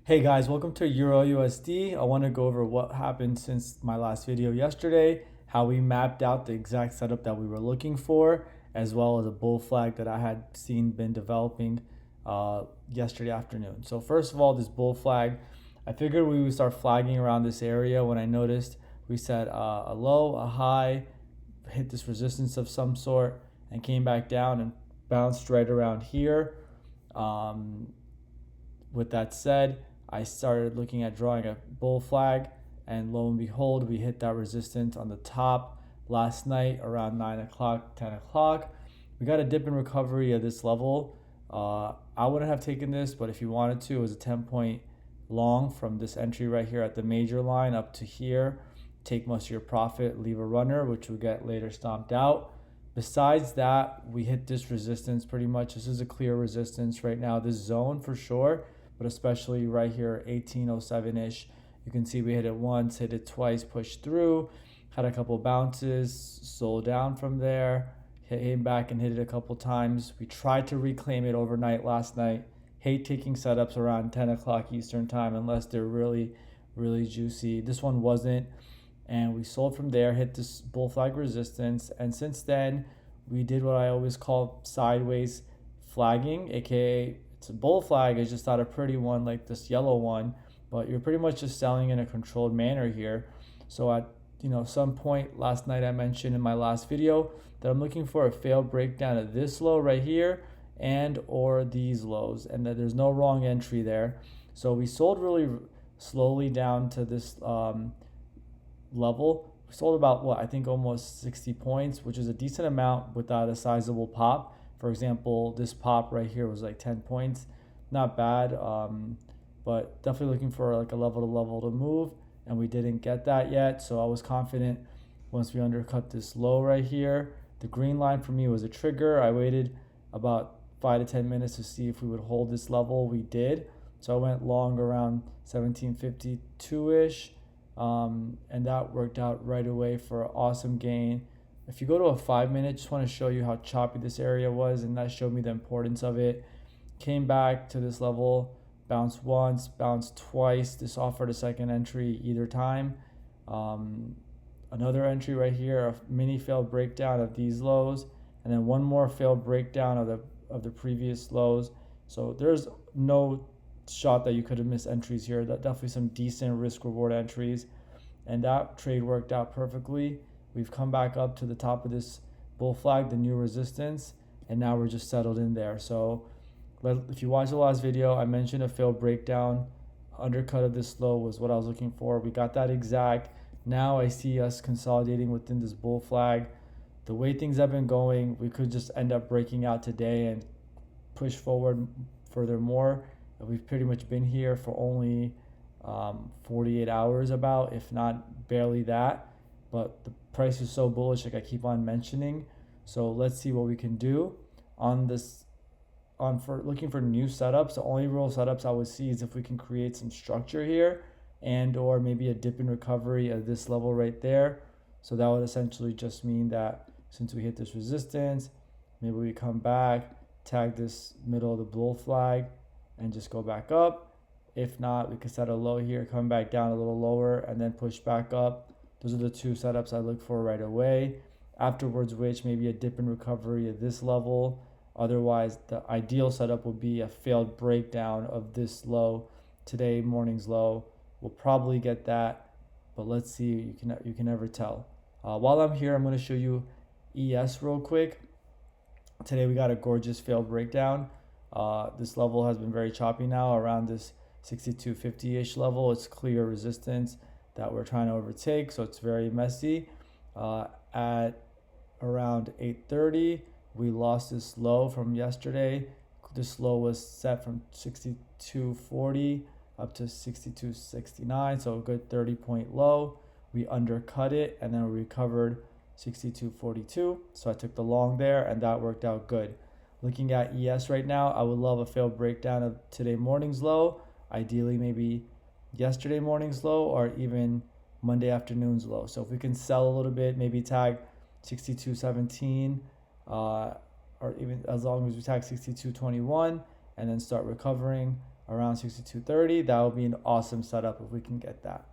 Hey guys, welcome to EURUSD. I want to go over what happened since my last video yesterday, how we mapped out the exact setup that we were looking for, as well as a bull flag that I had seen been developing yesterday afternoon. So first of all, this bull flag, I figured we would start flagging around this area when I noticed we set a low, a high, hit this resistance of some sort, and came back down and bounced right around here. Um, with that said, I started looking at drawing a bull flag, and lo and behold, we hit that resistance on the top last night around 9 o'clock, 10 o'clock. We got a dip in recovery at this level. I wouldn't have taken this, but if you wanted to, it was a 10-point long from this entry right here at the major line up to here. Take most of your profit, leave a runner, which will get later stomped out. Besides that, we hit this resistance pretty much. This is a clear resistance right now, this zone for sure, but especially right here, 1807-ish. You can see we hit it once, hit it twice, pushed through, had a couple bounces, sold down from there, came back and hit it a couple times. We tried to reclaim it overnight last night. Hate taking setups around 10 o'clock Eastern time unless they're really, really juicy. This one wasn't. And we sold from there, hit this bull flag resistance. And since then, we did what I always call sideways flagging, aka it's a bull flag, it's just not a pretty one like this yellow one, but you're pretty much just selling in a controlled manner here. So at some point last night, I mentioned in my last video that I'm looking for a failed breakdown of this low right here and or these lows, and that there's no wrong entry there. So we sold really slowly down to this level. We sold about I think almost 60 points, which is a decent amount without a sizable pop. For example, this pop right here was like 10 points. Not bad, but definitely looking for like a level to level to move, and we didn't get that yet. So I was confident once we undercut this low right here. The green line for me was a trigger. I waited about 5 to 10 minutes to see if we would hold this level. We did. So I went long around 1752-ish. And that worked out right away for an awesome gain. If you go to a 5 minute, just want to show you how choppy this area was, and that showed me the importance of it. Came back to this level, bounced once, bounced twice. This offered a second entry either time. Another entry right here, a mini failed breakdown of these lows, and then one more failed breakdown of the previous lows. So there's no shot that you could have missed entries here. That definitely some decent risk reward entries, and that trade worked out perfectly. We've come back up to the top of this bull flag, the new resistance, and now we're just settled in there. So if you watch the last video, I mentioned a failed breakdown. Undercut of this low was what I was looking for. We got that exact. Now I see us consolidating within this bull flag. The way things have been going, we could just end up breaking out today and push forward furthermore. We've pretty much been here for only 48 hours about, if not barely that. But the price is so bullish, like I keep on mentioning. So let's see what we can do on this. For looking for new setups, the only real setups I would see is if we can create some structure here, and or maybe a dip in recovery at this level right there. So that would essentially just mean that since we hit this resistance, maybe we come back, tag this middle of the bull flag, and just go back up. If not, we could set a low here, come back down a little lower, and then push back up. Those are the two setups I look for right away. Afterwards, which maybe a dip in recovery at this level. Otherwise, the ideal setup would be a failed breakdown of this low. Today, morning's low. We'll probably get that, but let's see. You can never tell. While I'm here, I'm going to show you ES real quick. Today we got a gorgeous failed breakdown. This level has been very choppy now around this 6250-ish level. It's clear resistance that we're trying to overtake, so it's very messy. At around 8:30, we lost this low from yesterday. This low was set from 6240 up to 6269, so a good 30-point low. We undercut it, and then we recovered 6242. So I took the long there, and that worked out good. Looking at ES right now, I would love a failed breakdown of today morning's low. Ideally, maybe yesterday morning's low or even Monday afternoon's low. So if we can sell a little bit, maybe tag 6217, or even as long as we tag 6221, and then start recovering around 62.30. That would be an awesome setup if we can get that.